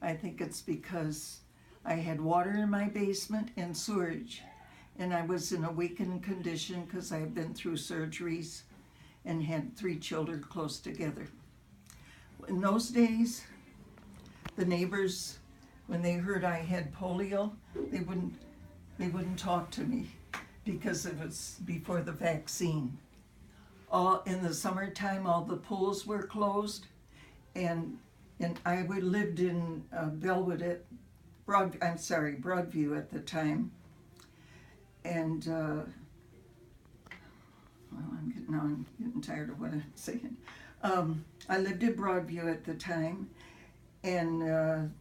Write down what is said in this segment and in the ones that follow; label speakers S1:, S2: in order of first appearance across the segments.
S1: I think it's because I had water in my basement and sewage, and I was in a weakened condition because I had been through surgeries and had 3 children close together. In those days, the neighbors, when they heard I had polio, they wouldn't talk to me because it was before the vaccine. All in the summertime, all the pools were closed, and I lived in Broadview at the time, and I'm getting tired of what I'm saying. I lived in Broadview at the time, and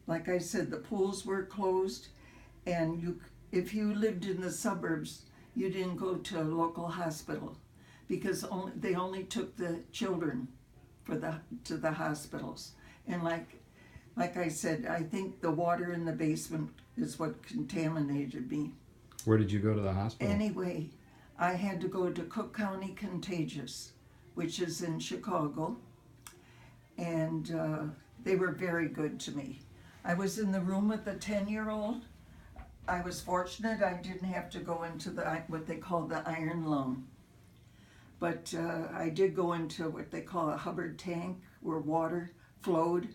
S1: like I said, the pools were closed, and if you lived in the suburbs, you didn't go to a local hospital because they only took the children to the hospitals. And like I said, I think the water in the basement is what contaminated me.
S2: Where did you go to the hospital?
S1: Anyway, I had to go to Cook County Contagious, which is in Chicago, and they were very good to me. I was in the room with a 10-year-old. I was fortunate I didn't have to go into what they call the iron lung. But I did go into what they call a Hubbard tank where water flowed.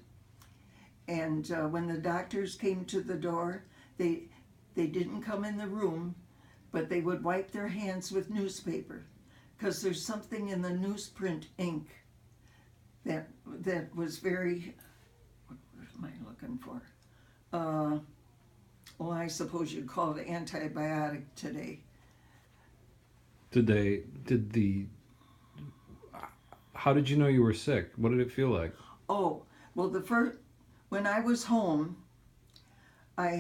S1: And when the doctors came to the door, they didn't come in the room, but they would wipe their hands with newspaper because there's something in the newsprint ink that was very, what am I looking for? Well, I suppose you'd call it antibiotic today.
S2: How did you know you were sick? What did it feel like?
S1: Oh, well, when I was home, I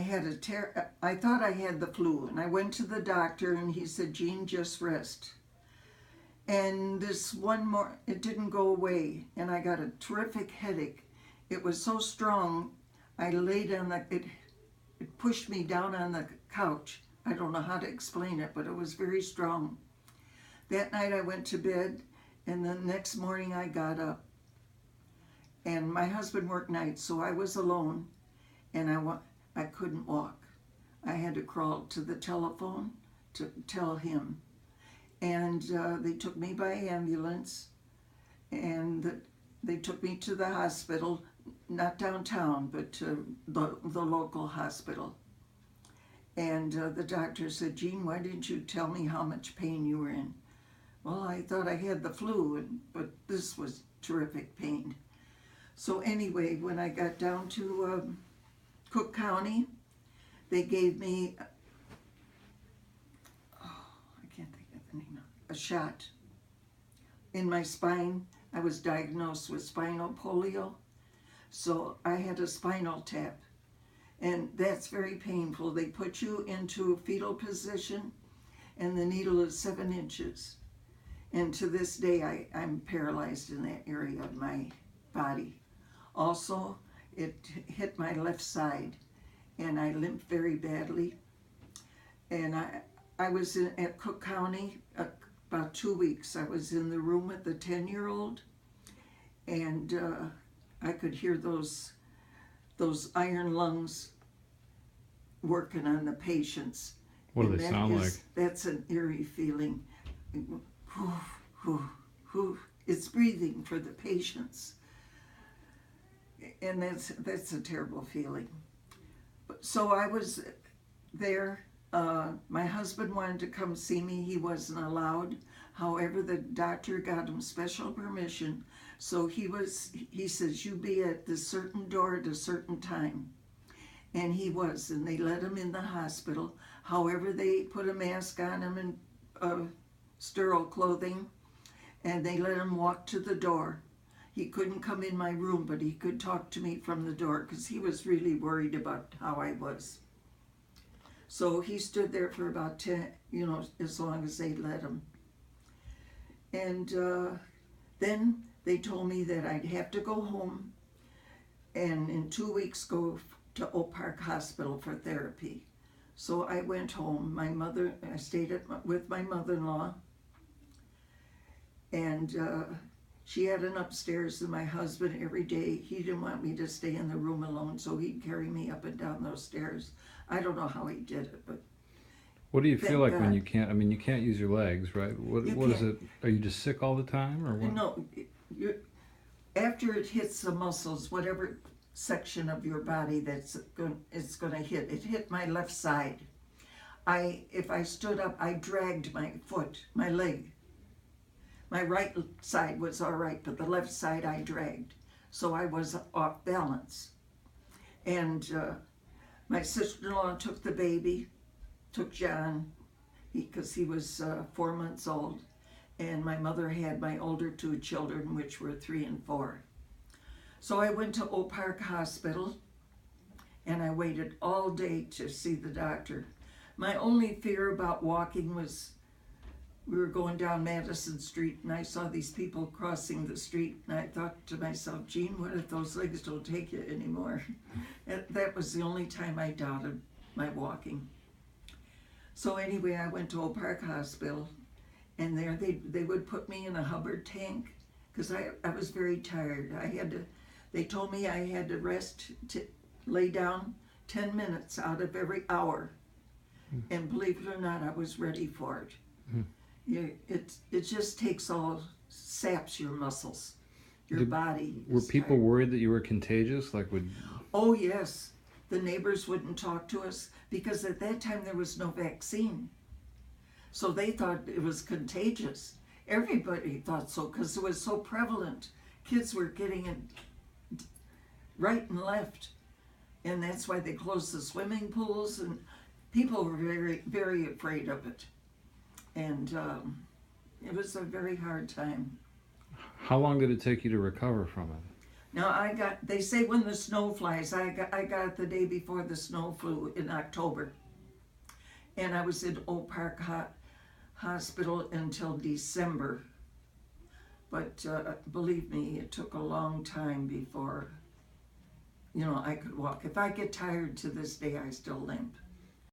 S1: thought I had the flu, and I went to the doctor, and he said, "Jean, just rest." And it didn't go away, and I got a terrific headache. It was so strong, I laid on it pushed me down on the couch. I don't know how to explain it, but it was very strong. That night I went to bed, and the next morning I got up. And my husband worked nights, so I was alone, and I couldn't walk. I had to crawl to the telephone to tell him. And they took me by ambulance, and they took me to the hospital, not downtown, but to the local hospital. And the doctor said, "Jean, why didn't you tell me how much pain you were in?" Well, I thought I had the flu, but this was terrific pain. So anyway, when I got down to Cook County, they gave me, I can't think of the name, a shot in my spine. I was diagnosed with spinal polio, so I had a spinal tap, and that's very painful. They put you into a fetal position, and the needle is 7 inches. And to this day, I'm paralyzed in that area of my body. Also, it hit my left side, and I limped very badly. And I was at Cook County about 2 weeks. I was in the room with the 10-year-old, and I could hear those iron lungs working on the patients.
S2: What do they sound like?
S1: That's an eerie feeling. It's breathing for the patients, and that's a terrible feeling. So I was there. My husband wanted to come see me. He wasn't allowed. However, the doctor got him special permission. So he says, "You be at this certain door at a certain time." And he was, and they let him in the hospital. However, they put a mask on him and sterile clothing, and they let him walk to the door. He couldn't come in my room, but he could talk to me from the door because he was really worried about how I was. So he stood there for about 10, as long as they let him. And then they told me that I'd have to go home and in 2 weeks go to Oak Park Hospital for therapy. So I went home. I stayed with my mother-in-law, and She had an upstairs, and my husband every day, he didn't want me to stay in the room alone, so he'd carry me up and down those stairs. I don't know how he did it, but
S2: What do you feel like when
S1: God.
S2: you can't? I mean, you can't use your legs, right? What
S1: You
S2: what is
S1: can't.
S2: it? Are you just sick all the time, or what?
S1: No, you after it hits the muscles, whatever section of your body it's going to hit. It hit my left side. If I stood up, I dragged my foot, my leg. My right side was all right, but the left side I dragged. So I was off balance. And my sister-in-law took the baby, took John, because he was 4 months old. And my mother had my older 2 children, which were 3 and 4. So I went to Oak Park Hospital, and I waited all day to see the doctor. My only fear about walking was we were going down Madison Street, and I saw these people crossing the street, and I thought to myself, Gene, what if those legs don't take you anymore? And that was the only time I doubted my walking. So anyway, I went to Oak Park Hospital, and there they would put me in a Hubbard tank, because I was very tired. They told me I had to rest, lay down 10 minutes out of every hour. And believe it or not, I was ready for it. It just saps your muscles, your body.
S2: Were people worried that you were contagious?
S1: Oh yes, the neighbors wouldn't talk to us because at that time there was no vaccine. So they thought it was contagious. Everybody thought so because it was so prevalent. Kids were getting it right and left. And that's why they closed the swimming pools, and people were very, very afraid of it. And it was a very hard time.
S2: How long did it take you to recover from it?
S1: Now they say when the snow flies, I got it the day before the snow flew in October. And I was in Oak Park Hospital until December. But believe me, it took a long time before, I could walk. If I get tired to this day, I still limp.